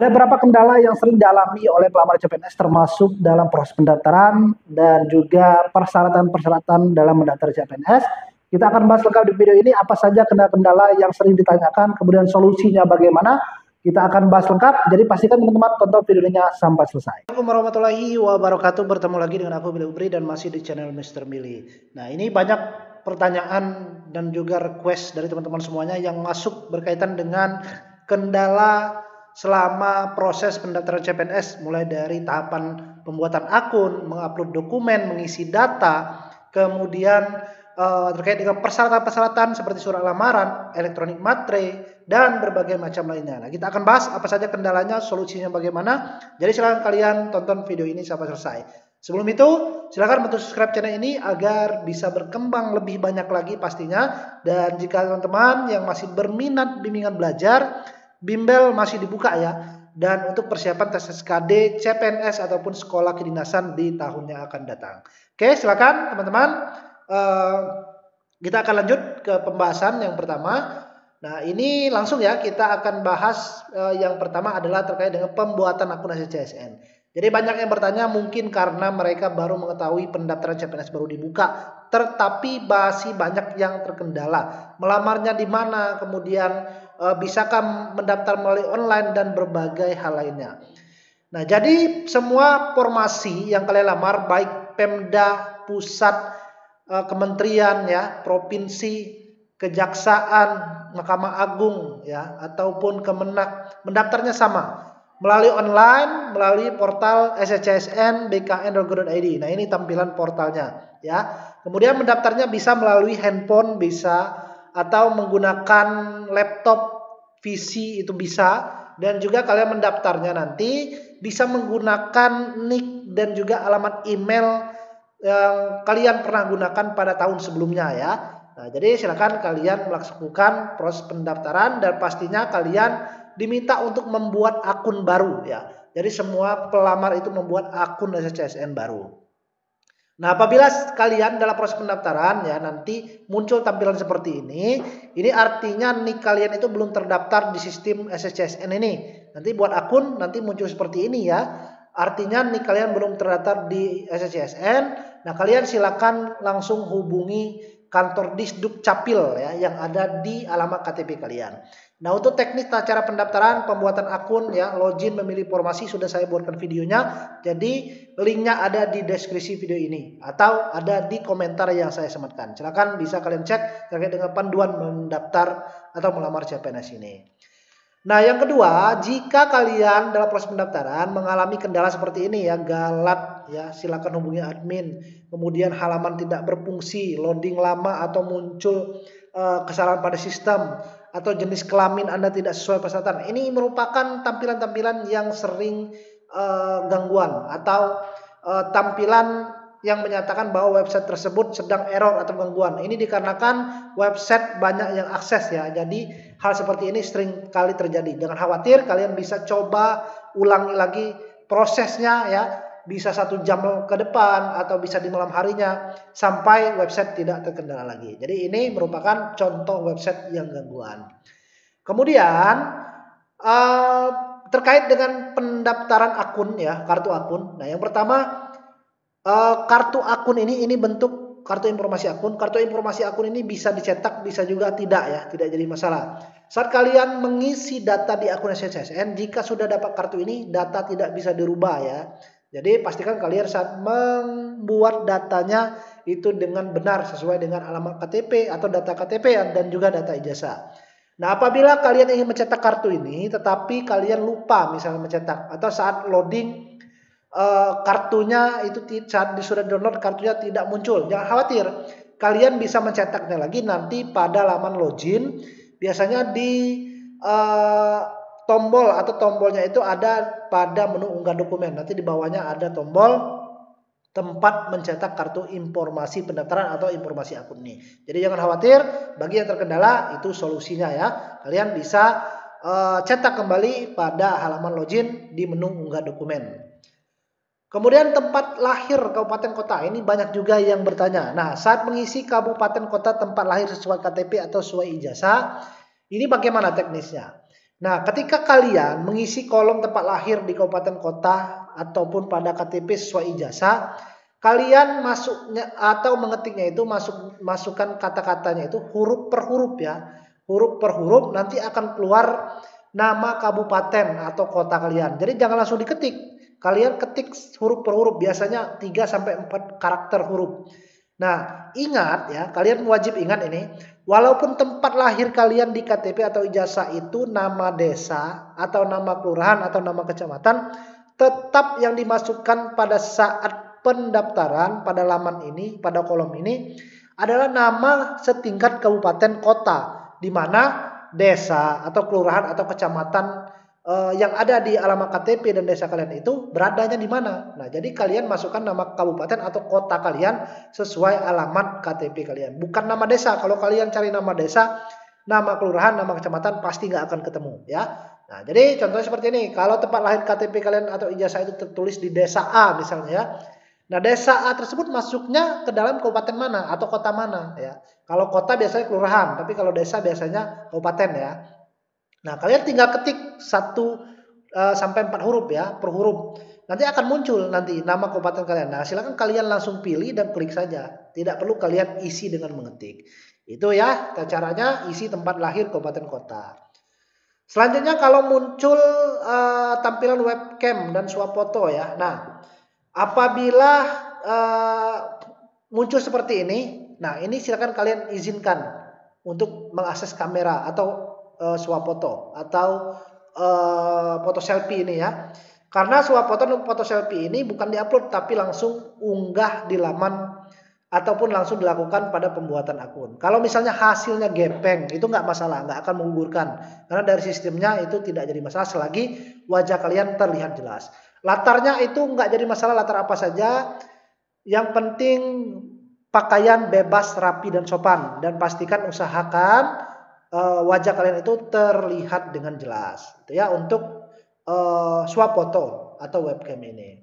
Ada beberapa kendala yang sering dialami oleh pelamar CPNS termasuk dalam proses pendaftaran dan juga persyaratan-persyaratan dalam mendaftar CPNS. Kita akan bahas lengkap di video ini apa saja kendala-kendala yang sering ditanyakan, kemudian solusinya bagaimana. Kita akan bahas lengkap, jadi pastikan teman-teman tonton videonya sampai selesai. Assalamualaikum warahmatullahi wabarakatuh, bertemu lagi dengan aku Billy Ubri dan masih di channel Mr. Billy. Nah, ini banyak pertanyaan dan juga request dari teman-teman semuanya yang masuk berkaitan dengan kendala selama proses pendaftaran CPNS, mulai dari tahapan pembuatan akun, mengupload dokumen, mengisi data, kemudian terkait dengan persyaratan-persyaratan seperti surat lamaran, elektronik matre, dan berbagai macam lainnya. Nah, kita akan bahas apa saja kendalanya, solusinya bagaimana. Jadi silakan kalian tonton video ini sampai selesai. Sebelum itu, silakan bantu subscribe channel ini agar bisa berkembang lebih banyak lagi pastinya. Dan jika teman-teman yang masih berminat bimbingan belajar, bimbel masih dibuka ya. Dan untuk persiapan tes SKD, CPNS ataupun sekolah kedinasan di tahun yang akan datang. Oke, silakan teman-teman. Kita akan lanjut ke pembahasan yang pertama. Nah, ini langsung ya kita akan bahas yang pertama adalah terkait dengan pembuatan akun SCSN. Jadi banyak yang bertanya mungkin karena mereka baru mengetahui pendaftaran CPNS baru dibuka, tetapi masih banyak yang terkendala. Melamarnya di mana, kemudian bisakah mendaftar melalui online dan berbagai hal lainnya. Nah, jadi semua formasi yang kalian lamar baik Pemda, pusat, kementerian ya, provinsi, kejaksaan, Mahkamah Agung ya, ataupun Kemenak, mendaftarnya sama melalui online, melalui portal SCSN bkn.go.id. Nah, ini tampilan portalnya ya. Kemudian mendaftarnya bisa melalui handphone bisa, atau menggunakan laptop PC itu bisa, dan juga kalian mendaftarnya nanti bisa menggunakan nick dan juga alamat email yang kalian pernah gunakan pada tahun sebelumnya ya. Nah, jadi silakan kalian melakukan proses pendaftaran dan pastinya kalian diminta untuk membuat akun baru ya. Jadi semua pelamar itu membuat akun SCSN baru. Nah, apabila kalian dalam proses pendaftaran ya nanti muncul tampilan seperti ini artinya nik kalian itu belum terdaftar di sistem SCSN ini. Nanti buat akun nanti muncul seperti ini ya. Artinya nik kalian belum terdaftar di SCSN. Nah, kalian silakan langsung hubungi kantor Disduk Capil ya yang ada di alamat KTP kalian. Nah, untuk teknis cara pendaftaran, pembuatan akun ya, login, memilih formasi sudah saya buatkan videonya. Jadi linknya ada di deskripsi video ini atau ada di komentar yang saya sematkan. Silakan bisa kalian cek terkait dengan panduan mendaftar atau melamar CPNS ini. Nah, yang kedua, jika kalian dalam proses pendaftaran mengalami kendala seperti ini ya, galat ya, silakan hubungi admin. Kemudian halaman tidak berfungsi, loading lama atau muncul kesalahan pada sistem atau jenis kelamin Anda tidak sesuai persyaratan. Ini merupakan tampilan-tampilan yang sering gangguan atau tampilan yang menyatakan bahwa website tersebut sedang error atau gangguan. Ini dikarenakan website banyak yang akses ya. Jadi hal seperti ini sering kali terjadi. Jangan khawatir, kalian bisa coba ulangi lagi prosesnya ya. Bisa 1 jam ke depan atau bisa di malam harinya sampai website tidak terkendala lagi. Jadi ini merupakan contoh website yang gangguan. Kemudian terkait dengan pendaftaran akun ya, kartu akun. Nah, yang pertama kartu akun ini bentuk kartu informasi akun. Kartu informasi akun ini bisa dicetak, bisa juga tidak ya, tidak jadi masalah. Saat kalian mengisi data di akun SCSN, jika sudah dapat kartu ini, data tidak bisa dirubah ya. Jadi pastikan kalian saat membuat datanya itu dengan benar sesuai dengan alamat KTP atau data KTP dan juga data ijazah. Nah, apabila kalian ingin mencetak kartu ini, tetapi kalian lupa misalnya mencetak atau saat loading kartunya itu saat sudah download kartunya tidak muncul, jangan khawatir, kalian bisa mencetaknya lagi nanti pada laman login. Biasanya di tombol atau tombolnya itu ada pada menu unggah dokumen, nanti di bawahnya ada tombol tempat mencetak kartu informasi pendaftaran atau informasi akun ini. Jadi jangan khawatir, bagi yang terkendala itu solusinya ya, kalian bisa cetak kembali pada halaman login di menu unggah dokumen. Kemudian tempat lahir kabupaten kota, ini banyak juga yang bertanya. Nah, saat mengisi kabupaten kota tempat lahir sesuai KTP atau sesuai ijazah, ini bagaimana teknisnya? Nah, ketika kalian mengisi kolom tempat lahir di kabupaten kota ataupun pada KTP sesuai ijazah, kalian masuknya atau mengetiknya itu masukkan kata-katanya itu huruf per huruf ya. Huruf per huruf nanti akan keluar nama kabupaten atau kota kalian. Jadi jangan langsung diketik. Kalian ketik huruf per huruf, biasanya 3 sampai 4 karakter huruf. Nah, ingat ya, kalian wajib ingat ini, walaupun tempat lahir kalian di KTP atau ijazah itu nama desa atau nama kelurahan atau nama kecamatan, tetap yang dimasukkan pada saat pendaftaran pada laman ini, pada kolom ini adalah nama setingkat kabupaten kota, di mana desa atau kelurahan atau kecamatan yang ada di alamat KTP dan desa kalian itu beradanya di mana. Nah, jadi kalian masukkan nama kabupaten atau kota kalian sesuai alamat KTP kalian. Bukan nama desa. Kalau kalian cari nama desa, nama kelurahan, nama kecamatan pasti nggak akan ketemu ya. Nah, jadi contohnya seperti ini. Kalau tempat lahir KTP kalian atau ijazah itu tertulis di desa A misalnya ya. Nah, desa A tersebut masuknya ke dalam kabupaten mana atau kota mana ya. Kalau kota biasanya kelurahan, tapi kalau desa biasanya kabupaten ya. Nah, kalian tinggal ketik 1 sampai 4 huruf ya, per huruf. Nanti akan muncul nanti nama kabupaten kalian. Nah, silakan kalian langsung pilih dan klik saja. Tidak perlu kalian isi dengan mengetik. Itu ya caranya isi tempat lahir kabupaten kota. Selanjutnya kalau muncul tampilan webcam dan swafoto ya. Nah, apabila muncul seperti ini, nah ini silakan kalian izinkan untuk mengakses kamera atau swafoto atau foto selfie ini ya. Karena swafoto dan foto selfie ini bukan diupload tapi langsung unggah di laman ataupun langsung dilakukan pada pembuatan akun. Kalau misalnya hasilnya gepeng itu nggak masalah, nggak akan menggugurkan karena dari sistemnya itu tidak jadi masalah selagi wajah kalian terlihat jelas. Latarnya itu nggak jadi masalah, latar apa saja. Yang penting pakaian bebas, rapi dan sopan, dan pastikan usahakan wajah kalian itu terlihat dengan jelas itu ya untuk swafoto atau webcam ini.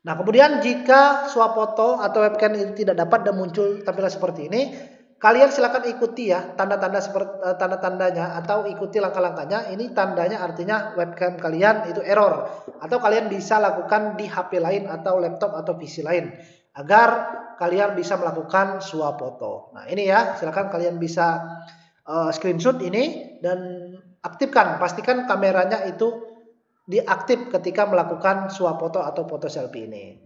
Nah, kemudian jika swafoto atau webcam itu tidak dapat dan muncul tampilan seperti ini, kalian silakan ikuti ya tanda-tanda seperti tanda-tandanya atau ikuti langkah-langkahnya. Ini tandanya artinya webcam kalian itu error atau kalian bisa lakukan di HP lain atau laptop atau PC lain agar kalian bisa melakukan swafoto. Nah, ini ya, silakan kalian bisa screenshot ini dan aktifkan, pastikan kameranya itu diaktif ketika melakukan swafoto atau foto selfie ini.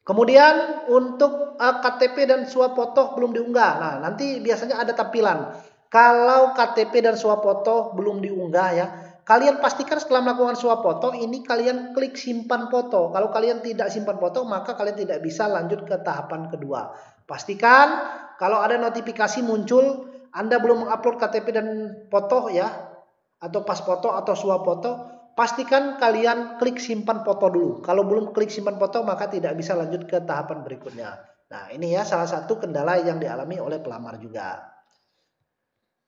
Kemudian untuk KTP dan swafoto belum diunggah. Nah, nanti biasanya ada tampilan. Kalau KTP dan swafoto belum diunggah ya, kalian pastikan setelah melakukan swafoto ini kalian klik simpan foto. Kalau kalian tidak simpan foto, maka kalian tidak bisa lanjut ke tahapan kedua. Pastikan kalau ada notifikasi muncul Anda belum mengupload KTP dan foto ya, atau pas foto atau swafoto, pastikan kalian klik simpan foto dulu. Kalau belum klik simpan foto maka tidak bisa lanjut ke tahapan berikutnya. Nah, ini ya salah satu kendala yang dialami oleh pelamar juga.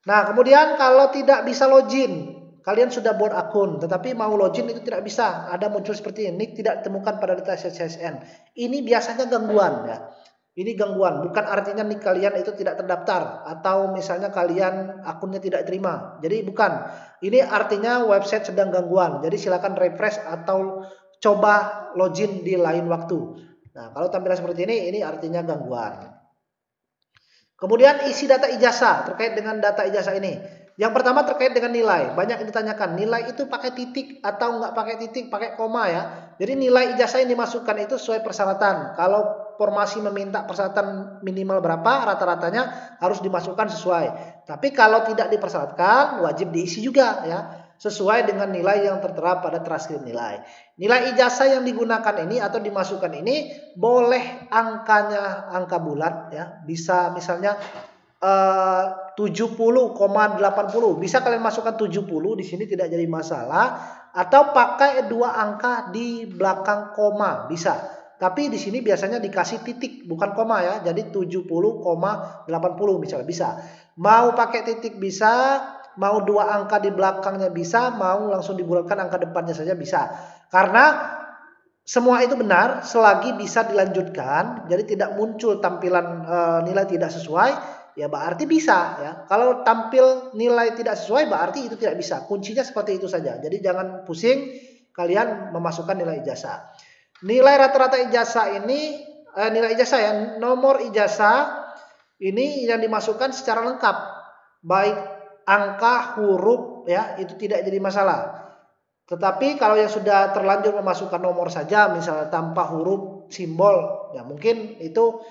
Nah, kemudian kalau tidak bisa login, kalian sudah buat akun tetapi mau login itu tidak bisa. Ada muncul seperti ini, tidak ditemukan pada data CSN. Ini biasanya gangguan ya. Ini gangguan, bukan artinya nih kalian itu tidak terdaftar atau misalnya kalian akunnya tidak terima. Jadi bukan. Ini artinya website sedang gangguan. Jadi silakan refresh atau coba login di lain waktu. Nah, kalau tampilan seperti ini artinya gangguan. Kemudian isi data ijazah terkait dengan data ijazah ini. Yang pertama terkait dengan nilai. Banyak yang ditanyakan, nilai itu pakai titik atau nggak pakai titik, pakai koma ya. Jadi nilai ijazah yang dimasukkan itu sesuai persyaratan. Kalau formasi meminta persyaratan minimal berapa, rata-ratanya harus dimasukkan sesuai. Tapi kalau tidak dipersyaratkan, wajib diisi juga ya, sesuai dengan nilai yang tertera pada transkrip nilai. Nilai ijazah yang digunakan ini atau dimasukkan ini boleh angkanya angka bulat ya, bisa misalnya 70,80, bisa kalian masukkan 70 di sini tidak jadi masalah, atau pakai 2 angka di belakang koma bisa. Tapi di sini biasanya dikasih titik bukan koma ya. Jadi 70,80 misalnya bisa. Mau pakai titik bisa, mau 2 angka di belakangnya bisa, mau langsung dibulatkan angka depannya saja bisa. Karena semua itu benar selagi bisa dilanjutkan. Jadi tidak muncul tampilan nilai tidak sesuai. ya berarti bisa ya. Kalau tampil nilai tidak sesuai berarti itu tidak bisa. Kuncinya seperti itu saja. Jadi jangan pusing kalian memasukkan nilai ijazah. Nilai rata-rata ijazah ini nilai ijazah ya, nomor ijazah ini yang dimasukkan secara lengkap. Baik angka, huruf ya, itu tidak jadi masalah. Tetapi kalau yang sudah terlanjur memasukkan nomor saja, misalnya tanpa huruf, simbol, ya mungkin itu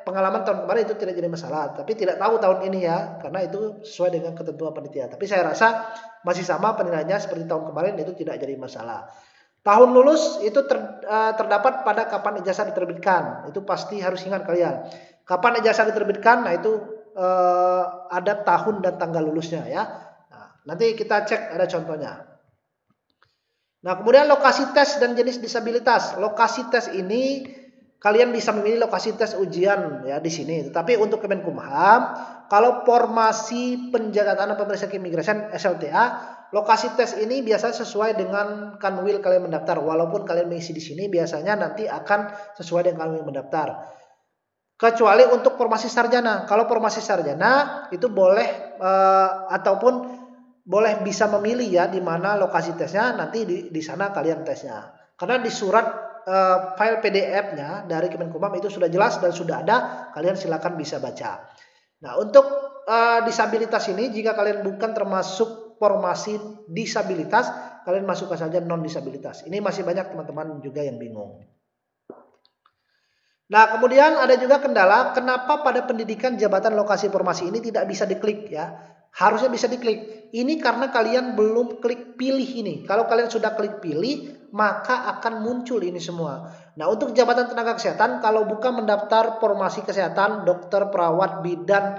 pengalaman tahun kemarin itu tidak jadi masalah. Tapi tidak tahu tahun ini ya, karena itu sesuai dengan ketentuan panitia. Tapi saya rasa masih sama penilaiannya seperti tahun kemarin, itu tidak jadi masalah. Tahun lulus itu terdapat pada kapan ijazah diterbitkan. Itu pasti harus ingat kalian. Kapan ijazah diterbitkan, nah itu ada tahun dan tanggal lulusnya ya. Nanti kita cek ada contohnya. Nah, kemudian lokasi tes dan jenis disabilitas. Lokasi tes ini kalian bisa memilih lokasi tes ujian ya di sini. Tetapi untuk Kemenkumham, kalau formasi penjaga tanah pemeriksa keimigrasian SLTA, lokasi tes ini biasanya sesuai dengan kanwil kalian mendaftar. Walaupun kalian mengisi di sini, biasanya nanti akan sesuai dengan kanwil mendaftar. Kecuali untuk formasi sarjana. Kalau formasi sarjana itu boleh ataupun boleh bisa memilih ya di mana lokasi tesnya, nanti di sana kalian tesnya. Karena di surat file PDF-nya dari Kemenkumham itu sudah jelas dan sudah ada, kalian silakan bisa baca. Nah, untuk disabilitas ini jika kalian bukan termasuk formasi disabilitas, kalian masukkan saja non disabilitas. Ini masih banyak teman-teman juga yang bingung. Nah, kemudian ada juga kendala kenapa pada pendidikan jabatan lokasi formasi ini tidak bisa diklik ya. Harusnya bisa diklik. Ini karena kalian belum klik pilih ini. Kalau kalian sudah klik pilih, maka akan muncul ini semua. Nah, untuk jabatan tenaga kesehatan, kalau bukan mendaftar formasi kesehatan, dokter, perawat, bidan,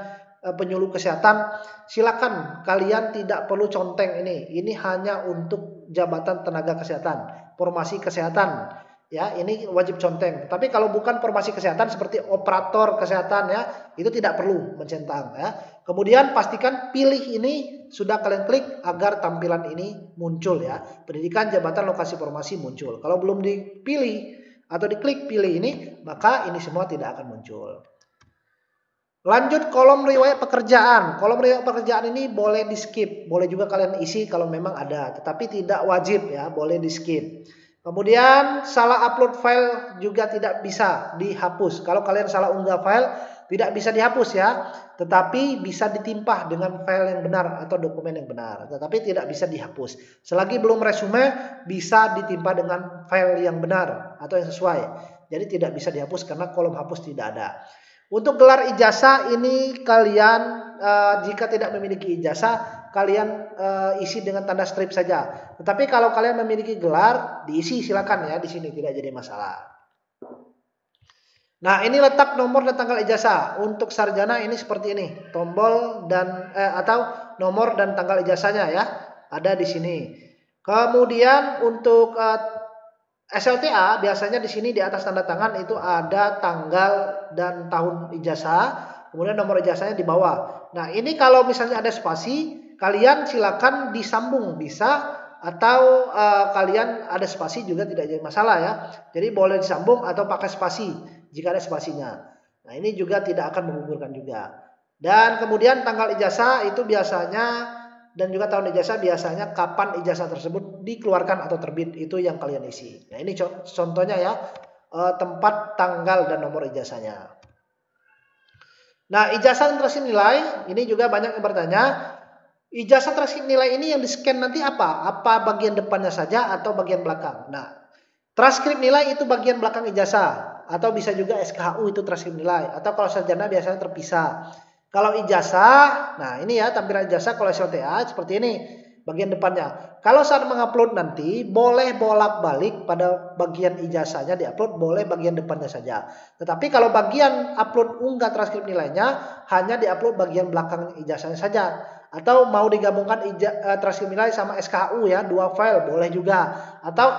penyuluh kesehatan, silakan kalian tidak perlu conteng ini. Ini hanya untuk jabatan tenaga kesehatan, formasi kesehatan. Ya, ini wajib conteng. Tapi kalau bukan formasi kesehatan seperti operator kesehatan ya, itu tidak perlu mencentang ya. Kemudian pastikan pilih ini sudah kalian klik agar tampilan ini muncul ya. Pendidikan jabatan lokasi formasi muncul. Kalau belum dipilih atau diklik pilih ini, maka ini semua tidak akan muncul. Lanjut kolom riwayat pekerjaan. Kolom riwayat pekerjaan ini boleh di skip, boleh juga kalian isi kalau memang ada, tetapi tidak wajib ya, boleh di skip. Kemudian salah upload file juga tidak bisa dihapus. Kalau kalian salah unggah file tidak bisa dihapus ya, tetapi bisa ditimpah dengan file yang benar atau dokumen yang benar, tetapi tidak bisa dihapus. Selagi belum resume bisa ditimpah dengan file yang benar atau yang sesuai. Jadi tidak bisa dihapus karena kolom hapus tidak ada. Untuk gelar ijazah ini kalian jika tidak memiliki ijazah kalian isi dengan tanda strip saja. Tetapi kalau kalian memiliki gelar, diisi silakan ya, di sini tidak jadi masalah. Nah, ini letak nomor dan tanggal ijazah. Untuk sarjana ini seperti ini, tombol dan atau nomor dan tanggal ijazahnya ya, ada di sini. Kemudian untuk SLTA biasanya di sini di atas tanda tangan itu ada tanggal dan tahun ijazah, kemudian nomor ijazahnya di bawah. Nah, ini kalau misalnya ada spasi, kalian silakan disambung bisa, atau kalian ada spasi juga tidak jadi masalah ya. Jadi boleh disambung atau pakai spasi jika ada spasinya. Nah, ini juga tidak akan menggugurkan juga. Dan kemudian tanggal ijazah itu biasanya dan juga tahun ijazah biasanya kapan ijazah tersebut dikeluarkan atau terbit, itu yang kalian isi. Nah, ini contohnya ya, tempat, tanggal dan nomor ijazahnya. Nah, ijazah transkrip nilai ini juga banyak yang bertanya. Ijazah transkrip nilai ini yang di-scan nanti apa? Apa bagian depannya saja atau bagian belakang? Nah, transkrip nilai itu bagian belakang ijazah, atau bisa juga SKHU itu transkrip nilai, atau kalau sarjana biasanya terpisah. Kalau ijazah, nah ini ya tampilan ijazah kalau SLTA seperti ini bagian depannya. Kalau saat mengupload nanti boleh bolak-balik pada bagian ijazahnya diupload, boleh bagian depannya saja. Tetapi kalau bagian upload unggah transkrip nilainya hanya diupload bagian belakang ijazahnya saja. Atau mau digabungkan transkrip nilai sama SKHU ya, dua file boleh juga. Atau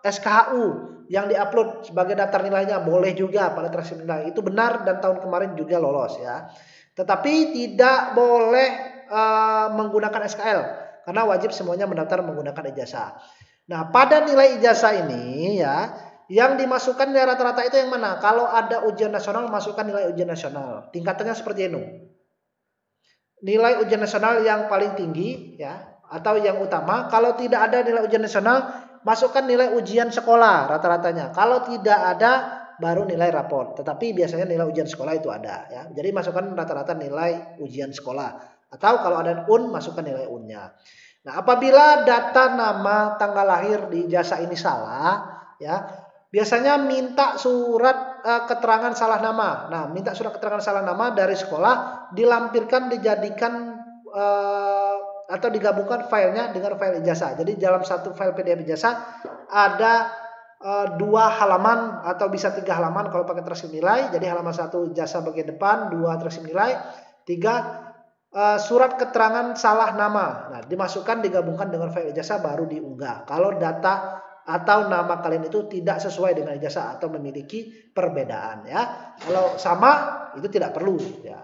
SKHU yang diupload sebagai daftar nilainya boleh juga pada transkrip nilai. Itu benar dan tahun kemarin juga lolos ya. Tetapi tidak boleh menggunakan SKL karena wajib semuanya mendaftar menggunakan ijazah. Nah, pada nilai ijazah ini ya, Yang dimasukkan nilai rata-rata itu yang mana? Kalau ada ujian nasional, masukkan nilai ujian nasional. Tingkatannya seperti ini. Nilai ujian nasional yang paling tinggi ya, atau yang utama. Kalau tidak ada nilai ujian nasional, masukkan nilai ujian sekolah rata-ratanya. Kalau tidak ada, baru nilai raport. Tetapi biasanya nilai ujian sekolah itu ada ya. Jadi masukkan rata-rata nilai ujian sekolah. Atau kalau ada UN, masukkan nilai UN-nya. Nah, apabila data nama tanggal lahir di ijazah ini salah ya, biasanya minta surat keterangan salah nama. Nah, minta surat keterangan salah nama dari sekolah, dilampirkan, dijadikan atau digabungkan filenya dengan file ijazah. Jadi dalam satu file PDF ijazah ada 2 halaman atau bisa 3 halaman kalau pakai transkrip nilai. Jadi halaman 1 ijazah bagian depan, 2 transkrip nilai, 3 surat keterangan salah nama. Nah, dimasukkan, digabungkan dengan file ijazah baru diunggah. Kalau data atau nama kalian itu tidak sesuai dengan ijazah atau memiliki perbedaan ya. Kalau sama itu tidak perlu ya.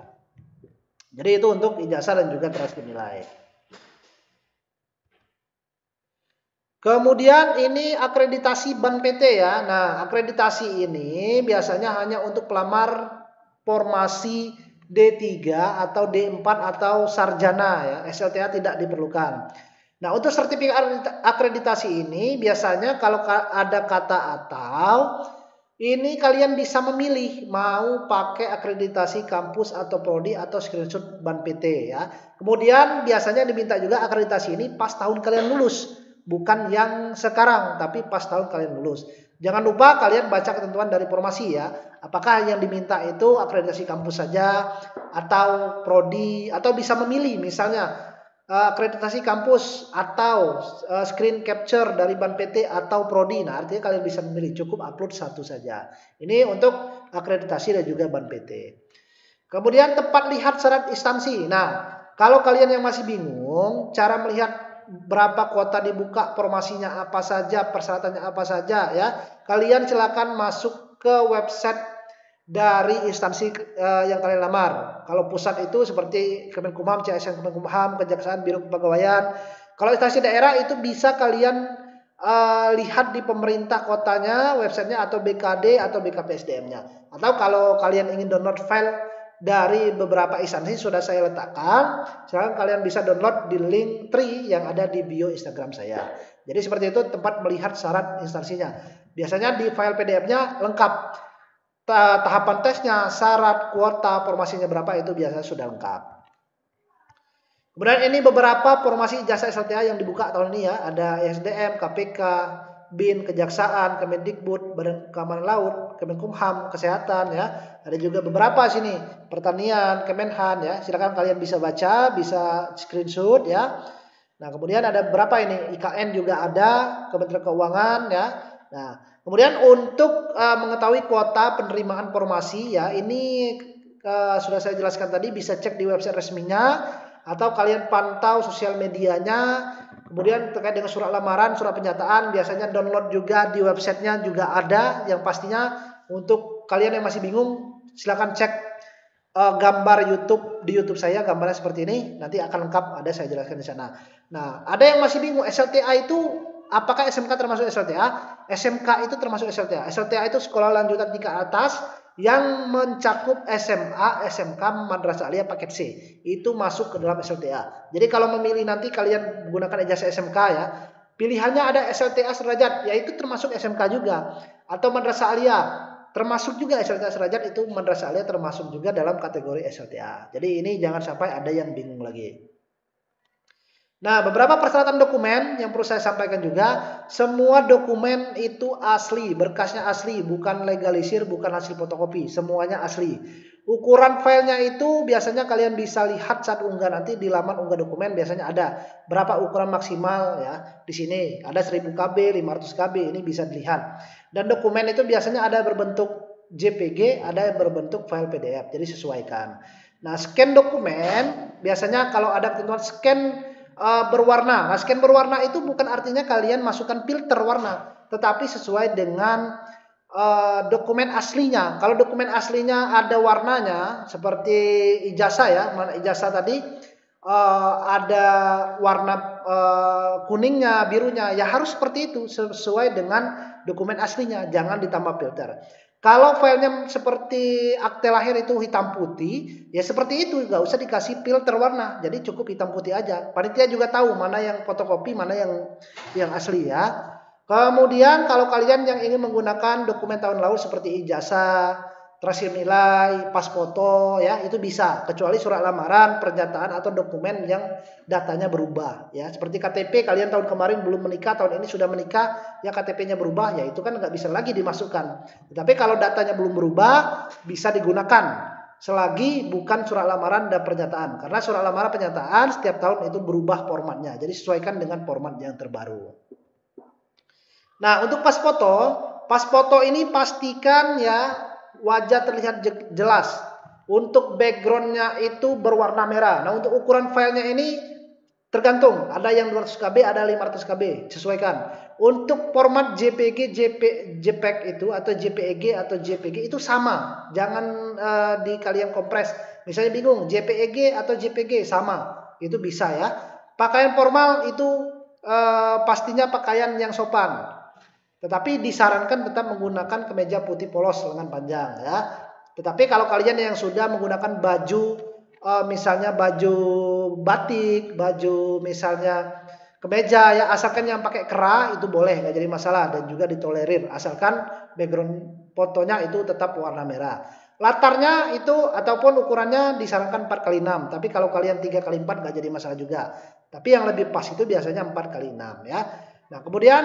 Jadi itu untuk ijazah dan juga transkrip nilai. Kemudian ini akreditasi BAN PT ya. Nah, akreditasi ini biasanya hanya untuk pelamar formasi D3 atau D4 atau sarjana ya. SLTA tidak diperlukan. Nah, untuk sertifikat akreditasi ini biasanya kalau ada kata atau, ini kalian bisa memilih mau pakai akreditasi kampus atau prodi atau screenshot BAN PT ya. Kemudian biasanya diminta juga akreditasi ini pas tahun kalian lulus, bukan yang sekarang tapi pas tahun kalian lulus. Jangan lupa kalian baca ketentuan dari formasi ya. Apakah yang diminta itu akreditasi kampus saja atau prodi, atau bisa memilih misalnya akreditasi kampus atau screen capture dari BAN PT atau prodi. Nah, artinya kalian bisa memilih, cukup upload satu saja. Ini untuk akreditasi dan juga BAN PT. Kemudian tempat lihat syarat instansi. Nah, kalau kalian yang masih bingung cara melihat berapa kuota dibuka, formasinya apa saja, persyaratannya apa saja ya, kalian silakan masuk ke website dari instansi yang kalian lamar. Kalau pusat itu seperti Kemenkumham, CSN Kemenkumham, Kejaksaan, Biro Kepegawaian. Kalau instansi daerah itu bisa kalian lihat di pemerintah kotanya, websitenya, atau BKD atau BKPSDM-nya. Atau kalau kalian ingin download file dari beberapa instansi sudah saya letakkan, sekarang kalian bisa download di link tree yang ada di bio Instagram saya. Jadi seperti itu tempat melihat syarat instansinya. Biasanya di file PDF-nya lengkap. Tahapan tesnya, syarat, kuota, formasinya berapa itu biasanya sudah lengkap. Kemudian ini beberapa formasi ijazah SLTA yang dibuka tahun ini ya. Ada SDM, KPK, BIN, Kejaksaan, Kemendikbud, Badan Keamanan Laut, Kemenkumham, Kesehatan ya. Ada juga beberapa sini, Pertanian, Kemenhan ya. Silakan kalian bisa baca, bisa screenshot ya. Nah, kemudian ada beberapa ini, IKN juga ada, Kementerian Keuangan ya. Nah, kemudian untuk mengetahui kuota penerimaan formasi ya, ini sudah saya jelaskan tadi, bisa cek di website resminya atau kalian pantau sosial medianya. Kemudian terkait dengan surat lamaran, surat pernyataan, biasanya download juga di websitenya juga ada. Yang pastinya untuk kalian yang masih bingung, silakan cek gambar YouTube di YouTube saya, gambarnya seperti ini, nanti akan lengkap, ada saya jelaskan di sana. Nah, ada yang masih bingung SLTA itu apakah SMK termasuk SLTA? SMK itu termasuk SLTA. SLTA itu sekolah lanjutan tingkat atas yang mencakup SMA, SMK, Madrasah Aliyah paket C. Itu masuk ke dalam SLTA. Jadi kalau memilih nanti kalian menggunakan ijazah SMK ya, pilihannya ada SLTA sederajat, yaitu termasuk SMK juga, atau Madrasah Aliyah. Termasuk juga SLTA sederajat, itu Madrasah Aliyah termasuk juga dalam kategori SLTA. Jadi ini jangan sampai ada yang bingung lagi. Nah, beberapa persyaratan dokumen yang perlu saya sampaikan juga, semua dokumen itu asli, berkasnya asli, bukan legalisir, bukan hasil fotokopi, semuanya asli. Ukuran filenya itu biasanya kalian bisa lihat saat unggah nanti di laman unggah dokumen, biasanya ada berapa ukuran maksimal ya. Di sini ada 1000 KB, 500 KB, ini bisa dilihat. Dan dokumen itu biasanya ada berbentuk JPG, ada berbentuk file PDF, jadi sesuaikan. Nah, scan dokumen biasanya kalau ada ketentuan scan berwarna. Nah, scan berwarna itu bukan artinya kalian masukkan filter warna, tetapi sesuai dengan dokumen aslinya. Kalau dokumen aslinya ada warnanya seperti ijazah ya, mana ijazah tadi, ada warna kuningnya, birunya, ya harus seperti itu sesuai dengan dokumen aslinya, jangan ditambah filter. Kalau filenya seperti akte lahir itu hitam putih, ya seperti itu, nggak usah dikasih filter warna, jadi cukup hitam putih aja. Panitia juga tahu mana yang fotokopi, mana yang asli ya. Kemudian kalau kalian yang ingin menggunakan dokumen tahun lalu seperti ijazah, transfer nilai, pas foto, ya itu bisa, kecuali surat lamaran, pernyataan atau dokumen yang datanya berubah, ya seperti KTP, kalian tahun kemarin belum menikah, tahun ini sudah menikah, ya KTP-nya berubah, ya itu kan nggak bisa lagi dimasukkan. Tapi kalau datanya belum berubah, bisa digunakan selagi bukan surat lamaran dan pernyataan, karena surat lamaran pernyataan setiap tahun itu berubah formatnya, jadi sesuaikan dengan format yang terbaru. Nah, untuk pas foto ini pastikan ya wajah terlihat jelas. Untuk backgroundnya itu berwarna merah. Nah, untuk ukuran filenya ini tergantung. Ada yang 200 KB, ada 500 KB. Sesuaikan. Untuk format JPG, JPEG itu atau JPEG atau JPG itu sama. Jangan kalian kompres. Misalnya bingung JPEG atau JPG sama. Itu bisa ya. Pakaian formal itu pastinya pakaian yang sopan. Tetapi disarankan tetap menggunakan kemeja putih polos lengan panjang ya. Tetapi kalau kalian yang sudah menggunakan baju misalnya baju batik, baju misalnya kemeja ya, asalkan yang pakai kerah itu boleh, nggak jadi masalah dan juga ditolerir asalkan background fotonya itu tetap warna merah. Latarnya itu ataupun ukurannya disarankan 4x6, tapi kalau kalian 3x4 nggak jadi masalah juga. Tapi yang lebih pas itu biasanya 4x6 ya. Nah, kemudian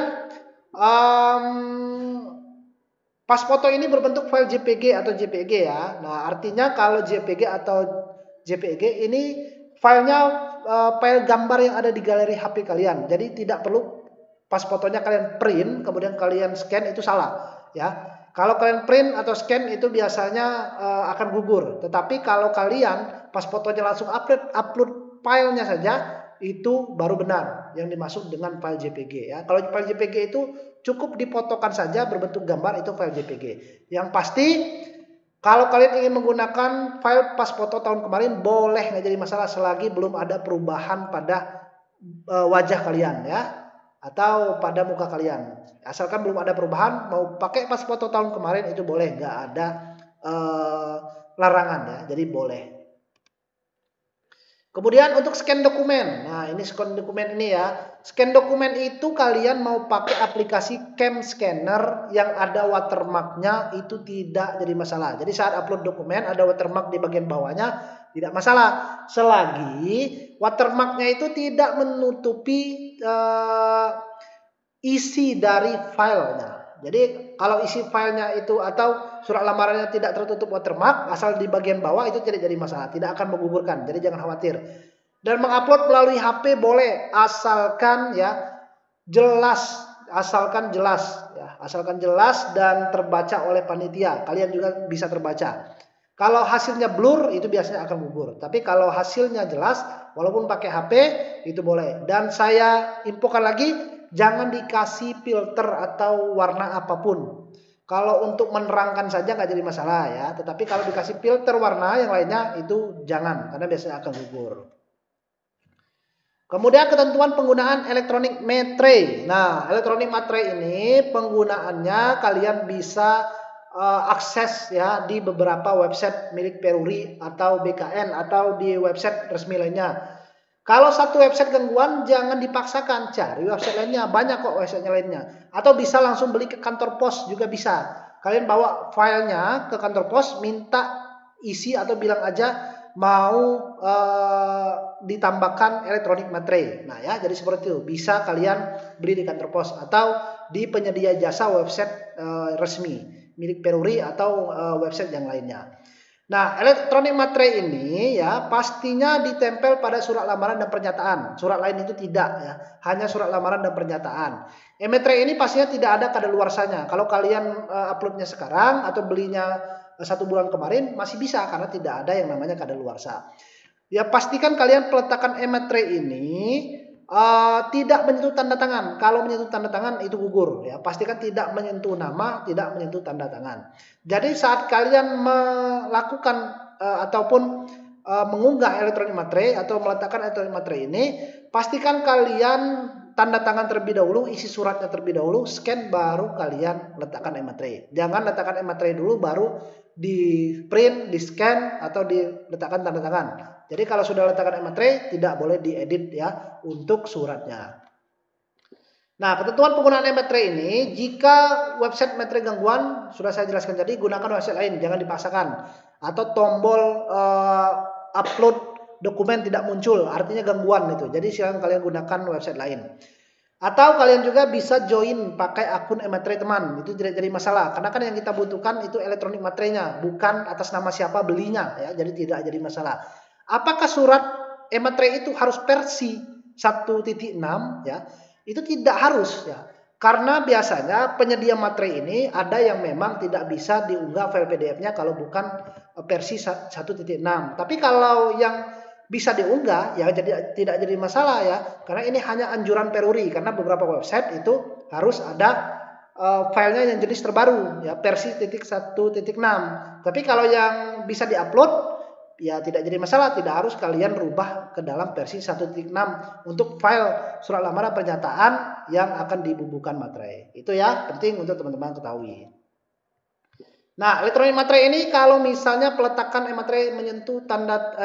pas foto ini berbentuk file JPG atau JPG ya. Nah, artinya kalau JPG atau JPG ini filenya file gambar yang ada di galeri HP kalian. Jadi tidak perlu pas fotonya kalian print kemudian kalian scan, itu salah ya. Kalau kalian print atau scan itu biasanya akan gugur. Tetapi kalau kalian pas fotonya langsung upload filenya saja, itu baru benar yang dimaksud dengan file JPG ya. Kalau file JPG itu cukup difotokan saja berbentuk gambar, itu file JPG. Yang pasti kalau kalian ingin menggunakan file pas foto tahun kemarin boleh, nggak jadi masalah selagi belum ada perubahan pada wajah kalian ya atau pada muka kalian. Asalkan belum ada perubahan, mau pakai pas foto tahun kemarin itu boleh, nggak ada larangan ya. Jadi boleh. Kemudian untuk scan dokumen. Nah, ini scan dokumen ini ya. Scan dokumen itu kalian mau pakai aplikasi Cam Scanner yang ada watermarknya itu tidak jadi masalah. Jadi saat upload dokumen ada watermark di bagian bawahnya tidak masalah. Selagi watermarknya itu tidak menutupi isi dari filenya. Jadi kalau isi filenya itu atau surat lamarannya tidak tertutup watermark, asal di bagian bawah itu tidak jadi masalah, tidak akan menggugurkan. Jadi jangan khawatir. Dan mengupload melalui HP boleh, asalkan ya jelas, asalkan jelas dan terbaca oleh panitia. Kalian juga bisa terbaca. Kalau hasilnya blur itu biasanya akan gugur. Tapi kalau hasilnya jelas, walaupun pakai HP itu boleh. Dan saya infokan lagi, jangan dikasih filter atau warna apapun. Kalau untuk menerangkan saja nggak jadi masalah ya. Tetapi kalau dikasih filter warna yang lainnya itu jangan, karena biasanya akan gugur. Kemudian ketentuan penggunaan elektronik matre. Nah, elektronik matre ini penggunaannya kalian bisa akses ya di beberapa website milik Peruri atau BKN atau di website resmi lainnya. Kalau satu website gangguan jangan dipaksakan, cari website lainnya, banyak kok website lainnya. Atau bisa langsung beli ke kantor pos juga bisa. Kalian bawa filenya ke kantor pos, minta isi atau bilang aja mau ditambahkan elektronik matre. Nah ya, jadi seperti itu. Bisa kalian beli di kantor pos atau di penyedia jasa website resmi milik Peruri atau website yang lainnya. Nah, elektronik matre ini ya pastinya ditempel pada surat lamaran dan pernyataan. Surat lain itu tidak ya, hanya surat lamaran dan pernyataan. E-matre ini pastinya tidak ada kadaluarsanya. Kalau kalian uploadnya sekarang atau belinya 1 bulan kemarin masih bisa karena tidak ada yang namanya kadaluarsa. Ya pastikan kalian peletakan e-matre ini tidak menyentuh tanda tangan. Kalau menyentuh tanda tangan itu gugur ya. Pastikan tidak menyentuh nama, tidak menyentuh tanda tangan. Jadi saat kalian melakukan ataupun mengunggah elektronik materai atau meletakkan elektronik materai ini, pastikan kalian tanda tangan terlebih dahulu, isi suratnya terlebih dahulu, scan baru kalian letakkan e-materai. Jangan letakkan e-materai dulu baru di print, di scan atau diletakkan tanda tangan. Jadi kalau sudah letakkan e-materai tidak boleh diedit ya untuk suratnya. Nah, ketentuan penggunaan e-materai ini, jika website materai gangguan sudah saya jelaskan tadi, gunakan website lain, jangan dipaksakan. Atau tombol upload dokumen tidak muncul, artinya gangguan itu. Jadi silakan kalian gunakan website lain. Atau kalian juga bisa join pakai akun e-materai teman, itu tidak jadi masalah. Karena kan yang kita butuhkan itu elektronik materainya, bukan atas nama siapa belinya ya. Jadi tidak jadi masalah. Apakah surat e-materai itu harus versi 1.6 ya? Itu tidak harus ya. Karena biasanya penyedia materai ini ada yang memang tidak bisa diunggah file PDF-nya kalau bukan versi 1.6. Tapi kalau yang bisa diunggah ya tidak jadi masalah ya. Karena ini hanya anjuran peruri karena beberapa website itu harus ada filenya yang jenis terbaru ya versi 1.6. Tapi kalau yang bisa diupload ya tidak jadi masalah, tidak harus kalian rubah ke dalam versi 1.6 untuk file surat lamaran pernyataan yang akan dibubuhkan materai. Itu ya penting untuk teman-teman ketahui. Nah, elektronik materai ini kalau misalnya peletakan materai menyentuh tanda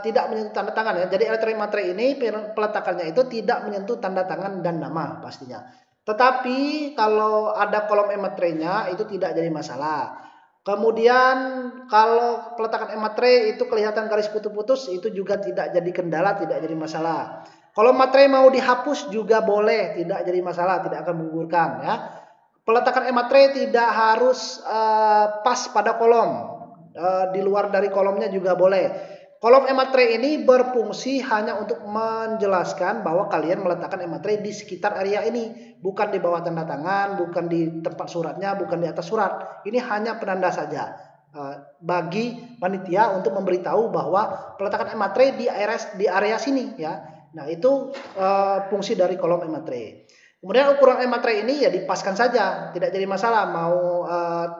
tidak menyentuh tanda tangan ya. Jadi elektronik materai ini peletakannya itu tidak menyentuh tanda tangan dan nama pastinya. Tetapi kalau ada kolom e-materainya itu tidak jadi masalah. Kemudian kalau peletakan e-materai itu kelihatan garis putus-putus itu juga tidak jadi kendala, tidak jadi masalah. Kalau materai mau dihapus juga boleh, tidak jadi masalah, tidak akan menggugurkan ya. Peletakan e-materai tidak harus pas pada kolom, di luar dari kolomnya juga boleh. Kolom e-materai ini berfungsi hanya untuk menjelaskan bahwa kalian meletakkan e-materai di sekitar area ini, bukan di bawah tanda tangan, bukan di tempat suratnya, bukan di atas surat. Ini hanya penanda saja bagi panitia untuk memberitahu bahwa peletakan e-materai di area sini ya. Nah, itu fungsi dari kolom e-materai. Kemudian ukuran e-materai ini ya dipaskan saja, tidak jadi masalah. Mau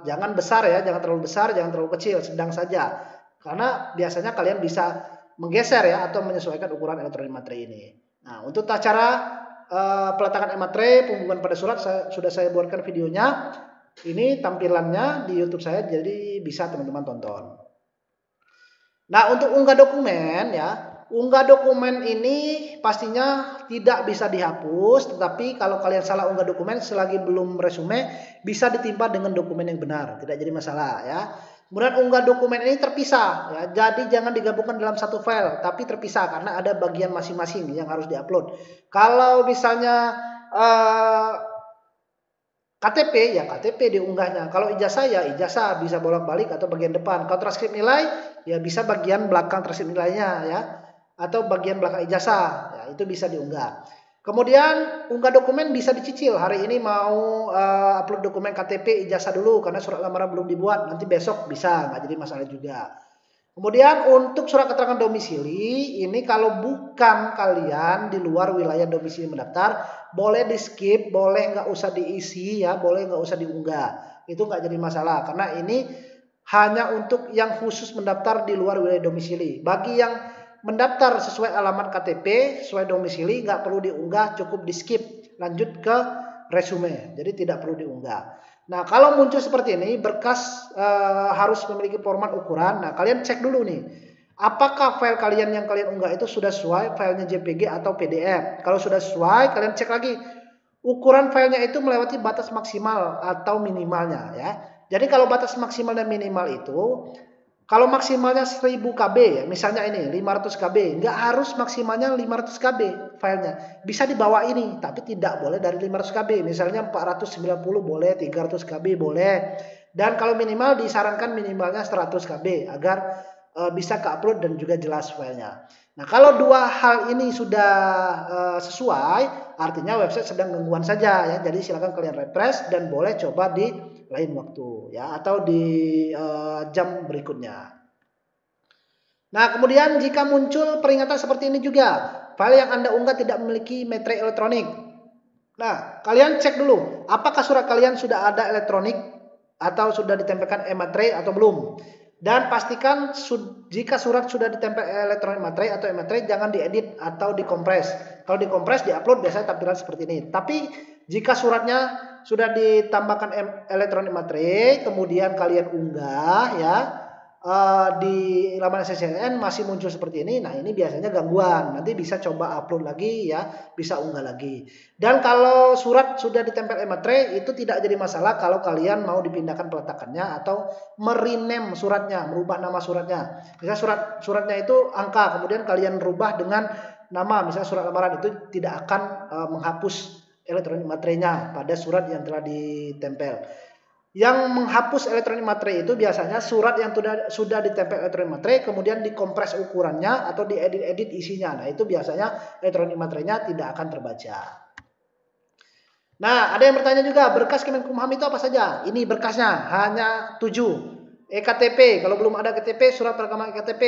jangan besar ya, jangan terlalu besar, jangan terlalu kecil, sedang saja. Karena biasanya kalian bisa menggeser ya atau menyesuaikan ukuran elektronik materai ini. Nah, untuk tata cara peletakan e-materai pembubuhan pada surat sudah saya buatkan videonya. Ini tampilannya di YouTube saya, jadi bisa teman-teman tonton. Nah, untuk unggah dokumen ya, unggah dokumen ini pastinya tidak bisa dihapus, tetapi kalau kalian salah unggah dokumen selagi belum resume bisa ditimpa dengan dokumen yang benar, tidak jadi masalah ya. Kemudian unggah dokumen ini terpisah ya, jadi jangan digabungkan dalam satu file, tapi terpisah karena ada bagian masing-masing yang harus diupload. Kalau misalnya KTP ya KTP diunggahnya. Kalau ijazah ya ijazah bisa bolak-balik atau bagian depan. Kalau transkrip nilai ya bisa bagian belakang transkrip nilainya ya atau bagian belakang ijazah ya itu bisa diunggah. Kemudian unggah dokumen bisa dicicil. Hari ini mau upload dokumen KTP ijazah dulu karena surat lamaran belum dibuat. Nanti besok bisa, nggak jadi masalah juga. Kemudian untuk surat keterangan domisili ini kalau bukan kalian di luar wilayah domisili mendaftar boleh di skip, boleh nggak usah diisi ya, boleh nggak usah diunggah. Itu nggak jadi masalah karena ini hanya untuk yang khusus mendaftar di luar wilayah domisili. Bagi yang mendaftar sesuai alamat KTP, sesuai domisili nggak perlu diunggah, cukup di skip, lanjut ke resume. Jadi tidak perlu diunggah. Nah, kalau muncul seperti ini, berkas harus memiliki format ukuran. Nah, kalian cek dulu nih, apakah file kalian yang kalian unggah itu sudah sesuai filenya JPG atau PDF. Kalau sudah sesuai, kalian cek lagi ukuran filenya itu melewati batas maksimal atau minimalnya ya. Jadi kalau batas maksimal dan minimal itu, kalau maksimalnya 1000 KB ya, misalnya ini 500 KB, nggak harus maksimalnya 500 KB filenya. Bisa di bawah ini, tapi tidak boleh dari 500 KB. Misalnya 490 boleh, 300 KB boleh. Dan kalau minimal disarankan minimalnya 100 KB agar bisa ke-upload dan juga jelas filenya. Nah, kalau dua hal ini sudah sesuai, artinya website sedang gangguan saja ya. Jadi silakan kalian refresh dan boleh coba di lain waktu ya atau di jam berikutnya. Nah, kemudian jika muncul peringatan seperti ini juga, file yang Anda unggah tidak memiliki materai elektronik. Nah, kalian cek dulu apakah surat kalian sudah ada elektronik atau sudah ditempelkan e-materai atau belum. Dan pastikan jika surat sudah ditempel elektronik materai atau e-materai jangan diedit atau dikompres. Kalau dikompres diupload biasanya tampilan seperti ini. Tapi jika suratnya sudah ditambahkan elektronik materai kemudian kalian unggah ya di laman SSCN masih muncul seperti ini. Nah, ini biasanya gangguan. Nanti bisa coba upload lagi ya, bisa unggah lagi. Dan kalau surat sudah ditempel e-materai itu tidak jadi masalah kalau kalian mau dipindahkan peletakannya atau merename suratnya, merubah nama suratnya. Misalnya suratnya itu angka, kemudian kalian rubah dengan nama, misalnya surat lamaran, itu tidak akan menghapus elektronik materainya pada surat yang telah ditempel. Yang menghapus elektronik materai itu biasanya surat yang sudah ditempel elektronik materai kemudian dikompres ukurannya atau diedit-edit isinya. Nah, itu biasanya elektronik materainya tidak akan terbaca. Nah, ada yang bertanya juga, berkas Kemenkumham itu apa saja? Ini berkasnya hanya 7. EKTP, kalau belum ada KTP, surat rekaman EKTP,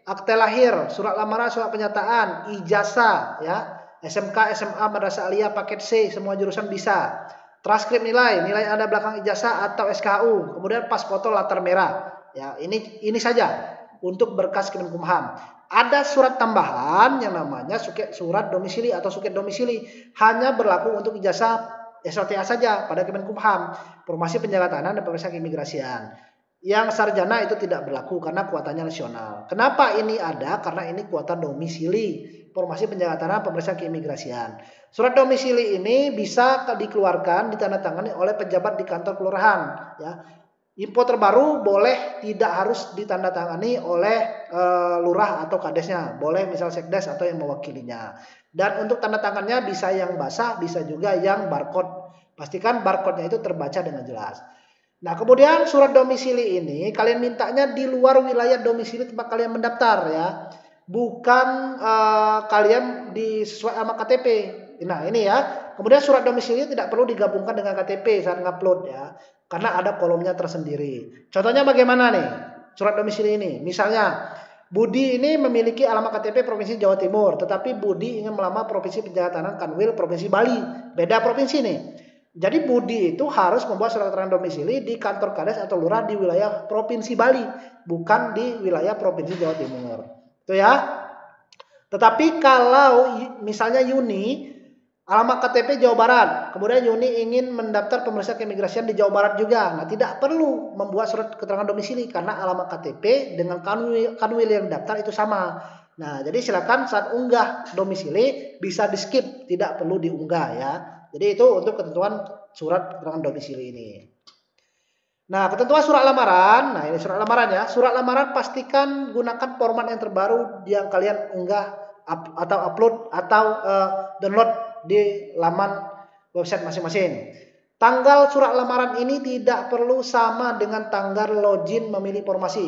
akte lahir, surat lamaran, surat penyataan, ijazah, ya, SMK, SMA, madrasah aliyah, paket C, semua jurusan bisa. Transkrip nilai Anda belakang ijazah atau SKU, kemudian pas foto latar merah. Ya, ini saja untuk berkas Kemenkumham. Ada surat tambahan yang namanya surat domisili atau suket domisili, hanya berlaku untuk ijazah SLTA saja pada Kemenkumham, Informasi Penjaga Tahanan dan Pemeriksaan Keimigrasian. Yang sarjana itu tidak berlaku karena kuotanya nasional. Kenapa ini ada? Karena ini kuota domisili, Informasi Penjaga Tahanan, Pemeriksaan Keimigrasian. Surat domisili ini bisa dikeluarkan ditandatangani oleh pejabat di kantor kelurahan. Ya. Info terbaru boleh tidak harus ditandatangani oleh lurah atau kadesnya, boleh misal sekdes atau yang mewakilinya. Dan untuk tanda tangannya bisa yang basah, bisa juga yang barcode. Pastikan barcode-nya itu terbaca dengan jelas. Nah, kemudian surat domisili ini kalian mintanya di luar wilayah domisili tempat kalian mendaftar ya. Bukan kalian sesuai sama KTP. Nah, ini ya. Kemudian surat domisili tidak perlu digabungkan dengan KTP saat ngupload ya. Karena ada kolomnya tersendiri. Contohnya bagaimana nih? Surat domisili ini. Misalnya, Budi ini memiliki alamat KTP Provinsi Jawa Timur, tetapi Budi ingin melamar Provinsi Penjaga Tahanan Kanwil Provinsi Bali. Beda provinsi nih. Jadi Budi itu harus membuat surat keterangan domisili di kantor kades atau lurah di wilayah Provinsi Bali, bukan di wilayah Provinsi Jawa Timur. Itu ya. Tetapi kalau misalnya Yuni alamat KTP Jawa Barat, kemudian Yuni ingin mendaftar pemeriksaan keimigrasian di Jawa Barat juga. Nah, tidak perlu membuat surat keterangan domisili karena alamat KTP dengan kanwil yang daftar itu sama. Nah, jadi silakan saat unggah domisili bisa di-skip, tidak perlu diunggah ya. Jadi itu untuk ketentuan surat keterangan domisili ini. Nah, ketentuan surat lamaran. Nah, ini surat lamaran ya. Surat lamaran pastikan gunakan format yang terbaru yang kalian unggah atau upload atau download di laman website masing-masing. Tanggal surat lamaran ini tidak perlu sama dengan tanggal login memilih informasi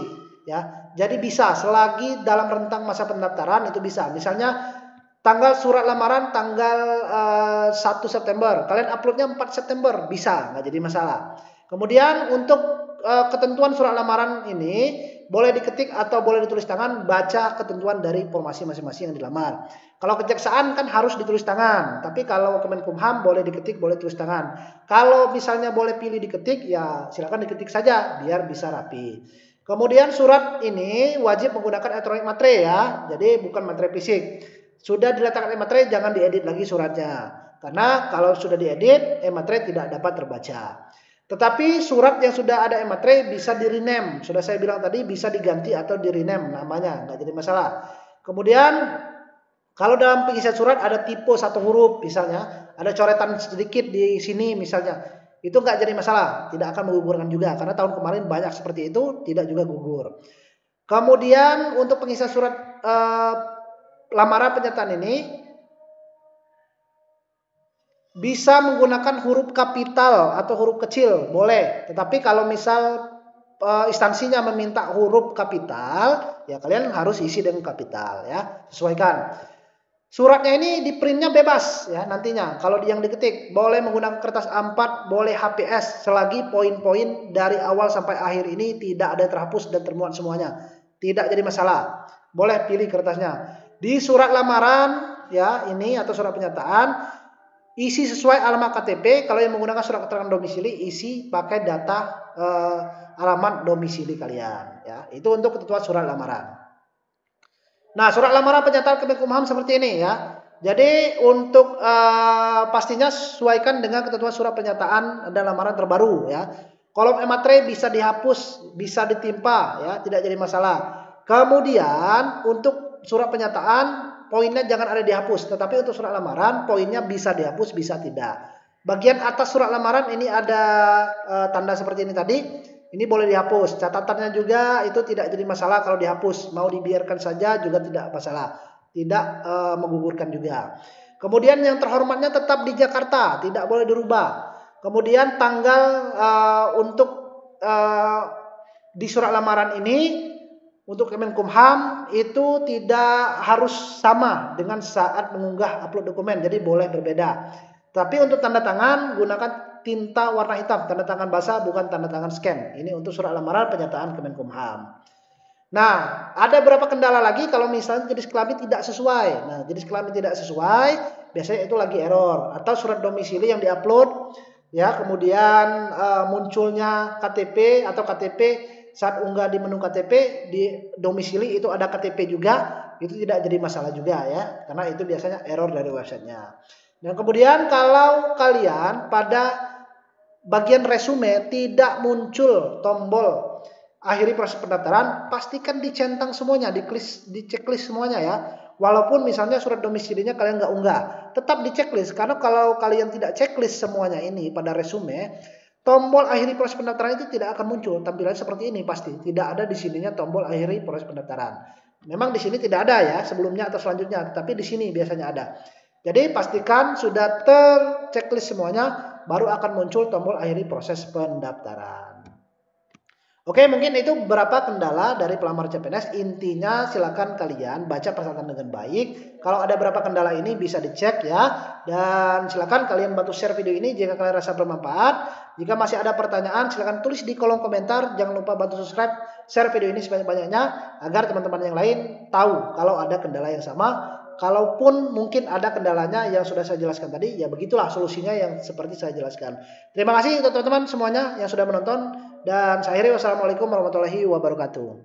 ya. Jadi bisa selagi dalam rentang masa pendaftaran itu bisa. Misalnya tanggal surat lamaran tanggal 1 September, kalian uploadnya 4 September bisa, nggak jadi masalah. Kemudian untuk ketentuan surat lamaran ini boleh diketik atau boleh ditulis tangan, baca ketentuan dari informasi masing-masing yang dilamar. Kalau kejaksaan kan harus ditulis tangan, tapi kalau Kemenkumham boleh diketik, boleh tulis tangan. Kalau misalnya boleh pilih diketik, ya silakan diketik saja biar bisa rapi. Kemudian surat ini wajib menggunakan elektronik materai ya, jadi bukan materai fisik. Sudah diletakkan e-materai jangan diedit lagi suratnya. Karena kalau sudah diedit, e-materai tidak dapat terbaca. Tetapi surat yang sudah ada e-materai bisa di-rename. Sudah saya bilang tadi bisa diganti atau di-rename namanya, nggak jadi masalah. Kemudian kalau dalam pengisian surat ada tipe 1 huruf misalnya, ada coretan sedikit di sini misalnya, itu nggak jadi masalah, tidak akan menggugurkan juga karena tahun kemarin banyak seperti itu, tidak juga gugur. Kemudian untuk pengisian surat lamaran penyataan ini bisa menggunakan huruf kapital atau huruf kecil, boleh. Tetapi kalau misal instansinya meminta huruf kapital, ya kalian harus isi dengan kapital ya, sesuaikan. Suratnya ini di printnya bebas ya nantinya. Kalau yang diketik boleh menggunakan kertas A4, boleh HPS selagi poin-poin dari awal sampai akhir ini tidak ada terhapus dan termuat semuanya. Tidak jadi masalah. Boleh pilih kertasnya. Di surat lamaran ya ini atau surat penyataan isi sesuai alamat KTP. Kalau yang menggunakan surat keterangan domisili isi pakai data alamat domisili kalian. ya. Itu untuk ketentuan surat lamaran. Nah, surat lamaran pernyataan Kemenkumham seperti ini ya. Jadi untuk pastinya sesuaikan dengan ketentuan surat pernyataan dan lamaran terbaru ya. Kolom E-matre bisa dihapus, bisa ditimpa ya, tidak jadi masalah. Kemudian untuk surat pernyataan poinnya jangan ada dihapus, tetapi untuk surat lamaran poinnya bisa dihapus, bisa tidak. Bagian atas surat lamaran ini ada tanda seperti ini tadi. Ini boleh dihapus. Catatannya juga itu tidak jadi masalah kalau dihapus. Mau dibiarkan saja juga tidak masalah. Tidak menggugurkan juga. Kemudian yang terhormatnya tetap di Jakarta, tidak boleh dirubah. Kemudian tanggal untuk di surat lamaran ini untuk Kemenkumham itu tidak harus sama dengan saat mengunggah upload dokumen. Jadi boleh berbeda. Tapi untuk tanda tangan gunakan tinta warna hitam, tanda tangan basah bukan tanda tangan scan. Ini untuk surat lamaran pernyataan Kemenkumham. Nah, ada beberapa kendala lagi kalau misalnya jenis kelamin tidak sesuai. Nah, jenis kelamin tidak sesuai, biasanya itu lagi error. Atau surat domisili yang diupload, ya kemudian munculnya KTP atau KTP saat unggah di menu KTP di domisili itu ada KTP juga, itu tidak jadi masalah juga ya, karena itu biasanya error dari websitenya. Dan kemudian kalau kalian pada bagian resume tidak muncul tombol akhiri proses pendaftaran, pastikan dicentang semuanya, di checklist semuanya ya. Walaupun misalnya surat domisilinya kalian nggak unggah, tetap di checklist, karena kalau kalian tidak checklist semuanya ini pada resume, tombol akhiri proses pendaftaran itu tidak akan muncul. Tampilan seperti ini pasti tidak ada di sininya tombol akhiri proses pendaftaran. Memang di sini tidak ada ya sebelumnya atau selanjutnya, tapi di sini biasanya ada. Jadi pastikan sudah terchecklist semuanya, baru akan muncul tombol akhiri proses pendaftaran. Oke, mungkin itu beberapa kendala dari pelamar CPNS. Intinya silakan kalian baca persyaratan dengan baik. Kalau ada beberapa kendala ini bisa dicek ya. Dan silakan kalian bantu share video ini jika kalian rasa bermanfaat. Jika masih ada pertanyaan silakan tulis di kolom komentar. Jangan lupa bantu subscribe, share video ini sebanyak-banyaknya agar teman-teman yang lain tahu kalau ada kendala yang sama. Kalaupun mungkin ada kendalanya yang sudah saya jelaskan tadi, ya begitulah solusinya yang seperti saya jelaskan. Terima kasih untuk teman-teman semuanya yang sudah menonton. Dan saya akhiri, wassalamualaikum warahmatullahi wabarakatuh.